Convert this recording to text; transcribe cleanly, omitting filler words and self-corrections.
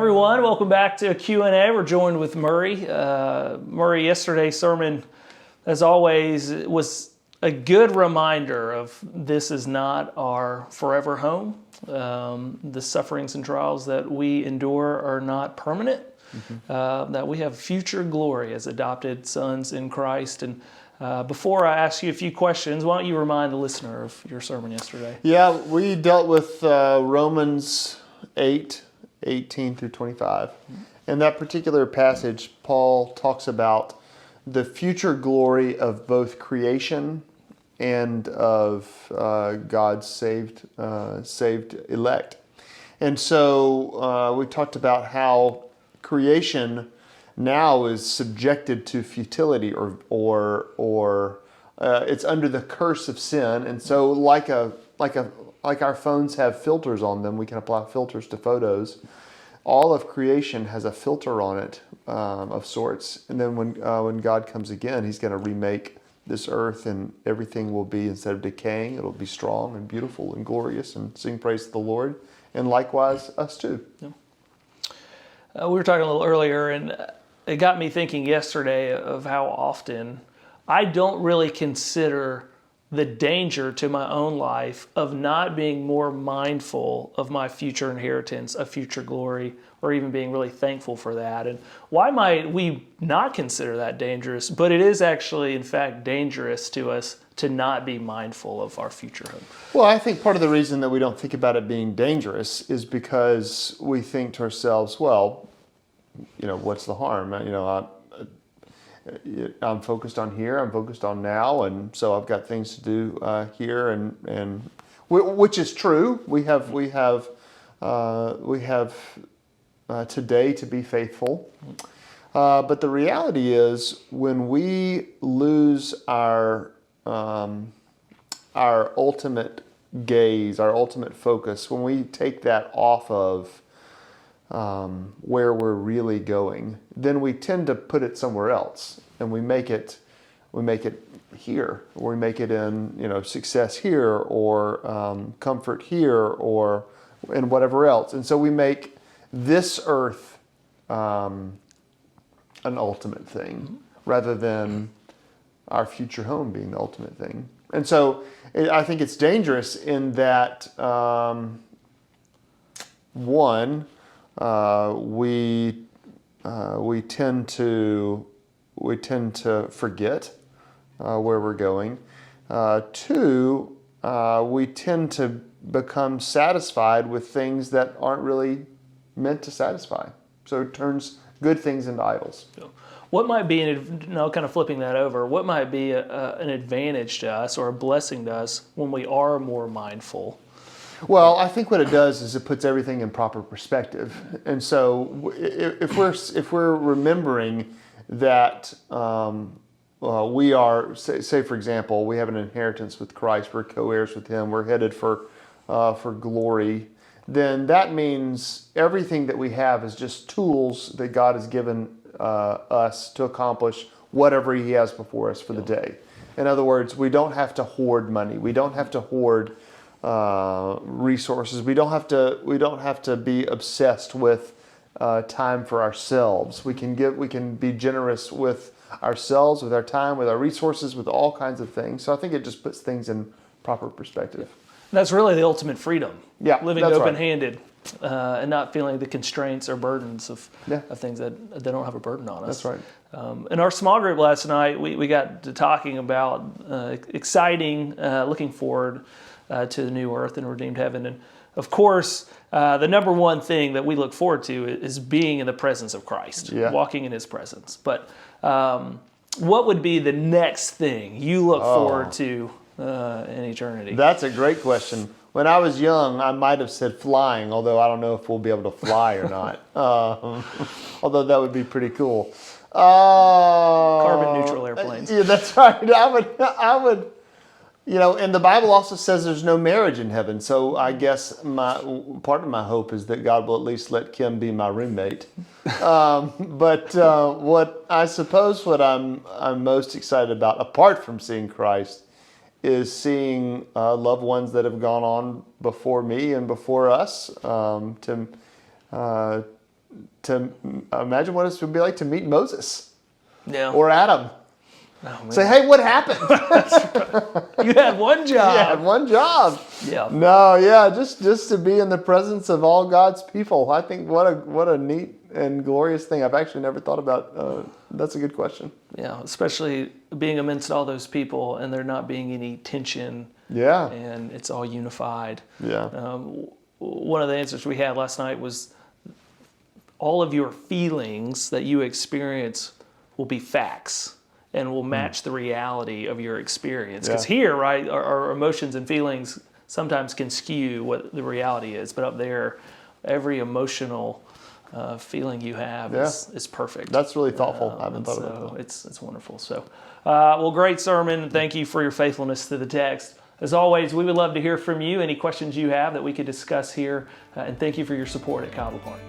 everyone. Welcome back to Q&A. We're joined with Murray. Murray, yesterday's sermon, as always, was a good reminder of this is not our forever home. The sufferings and trials that we endure are not permanent, that we have future glory as adopted sons in Christ. And before I ask you a few questions, why don't you remind the listener of your sermon yesterday? Yeah, we dealt with Romans 8:18 through 25. In that particular passage, Paul talks about the future glory of both creation and of God's saved elect. And so we talked about how creation now is subjected to futility or it's under the curse of sin. And so like our phones have filters on them, we can apply filters to photos. All of creation has a filter on it of sorts. And then when God comes again, he's going to remake this earth, and everything will be, instead of decaying, it'll be strong and beautiful and glorious and sing praise to the Lord. And likewise, us too. Yeah. We were talking a little earlier, and it got me thinking yesterday of how often I don't really consider the danger to my own life of not being more mindful of my future inheritance, of future glory, or even being really thankful for that. And why might we not consider that dangerous? But it is actually, in fact, dangerous to us to not be mindful of our future hope. Well, I think part of the reason that we don't think about it being dangerous is because we think to ourselves, well, what's the harm? I'm focused on here. I'm focused on now, and so I've got things to do here, and which is true. We have today to be faithful, but the reality is when we lose our ultimate gaze, our ultimate focus, when we take that off of where we're really going, then we tend to put it somewhere else, and we make it here, or we make it in success here, or comfort here, or in whatever else, and so we make this earth an ultimate thing rather than our future home being the ultimate thing. And so I think it's dangerous in that one. We tend to forget where we're going. Two, we tend to become satisfied with things that aren't really meant to satisfy. So it turns good things into idols. What might be, kind of flipping that over, what might be an advantage to us or a blessing to us when we are more mindful? Well, I think what it does is it puts everything in proper perspective. And so if we're remembering that we are, say for example, we have an inheritance with Christ, we're co-heirs with him, we're headed for glory, then that means everything that we have is just tools that God has given us to accomplish whatever he has before us for the day. In other words, we don't have to hoard money. We don't have to hoard resources. We don't have to be obsessed with time for ourselves. We can be generous with ourselves, with our time, with our resources, with all kinds of things. So I think it just puts things in proper perspective. That's really the ultimate freedom. Yeah, living open-handed, and not feeling the constraints or burdens of things that they don't have a burden on us. That's right. In our small group last night, we got to talking about exciting, looking forward to the new earth and redeemed heaven. And of course, the number one thing that we look forward to is being in the presence of Christ, walking in his presence. But what would be the next thing you look forward to in eternity? That's a great question. When I was young, I might have said flying, although I don't know if we'll be able to fly or not. Although that would be pretty cool. Carbon neutral airplanes. Yeah, that's right. I would. And the Bible also says there's no marriage in heaven. So I guess part of my hope is that God will at least let Kim be my roommate. But what I'm most excited about, apart from seeing Christ, is seeing loved ones that have gone on before me and before us to to imagine what it would be like to meet Moses Yeah. or Adam. Oh, man. Say, hey, what happened? You had one job. You had one job. Yeah. No, yeah, just to be in the presence of all God's people. I think what a neat and glorious thing. I've actually never thought about. That's a good question. Yeah, especially being amidst all those people and there not being any tension. Yeah. And it's all unified. Yeah. One of the answers we had last night was all of your feelings that you experience will be facts and will match the reality of your experience. Because here, right, our emotions and feelings sometimes can skew what the reality is, but up there, every emotional feeling you have is perfect. That's really thoughtful. I haven't thought about that. It's wonderful. So, well, great sermon. Thank you for your faithfulness to the text. As always, we would love to hear from you, any questions you have that we could discuss here, and thank you for your support at Cahaba Park.